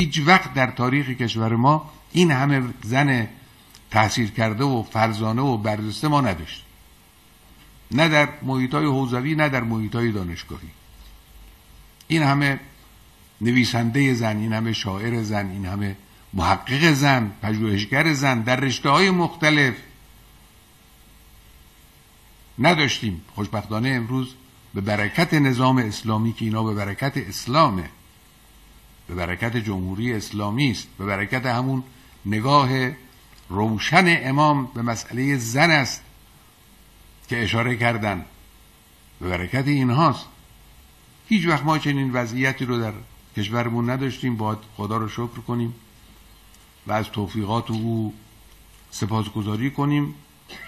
هیچ وقت در تاریخ کشور ما این همه زن تحصیل کرده و فرزانه و برجسته ما نداشت، نه در محیط‌های حوزوی نه در محیط‌های دانشگاهی. این همه نویسنده زن، این همه شاعر زن، این همه محقق زن، پژوهشگر زن در رشته‌های مختلف نداشتیم. خوشبختانه امروز به برکت نظام اسلامی که اینا به برکت اسلامه، به برکت جمهوری اسلامی است، به برکت همون نگاه روشن امام به مسئله زن است که اشاره کردن، به برکت اینهاست. هیچ وقت ما چنین وضعیتی رو در کشورمون نداشتیم. باید خدا رو شکر کنیم و از توفیقات او سپاسگزاری کنیم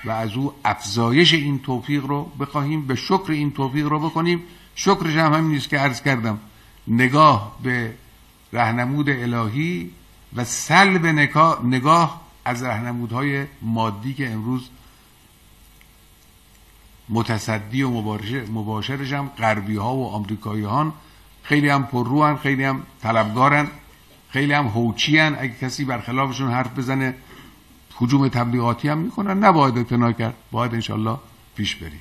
و از او افزایش این توفیق رو بخواهیم، به شکر این توفیق رو بکنیم. شکرش هم همین است که عرض کردم، نگاه به راهنمود الهی و سلب نگاه از راهنمودهای مادی که امروز متصدی و مباشرش هم غربی ها و آمریکایی ها، خیلی هم پرروان، خیلی هم طلبگارن، خیلی هم هوچی هن. اگه کسی برخلافشون حرف بزنه هجوم تبلیغاتی هم میکنن. نباید اعتنا کرد، باید انشالله پیش بریم.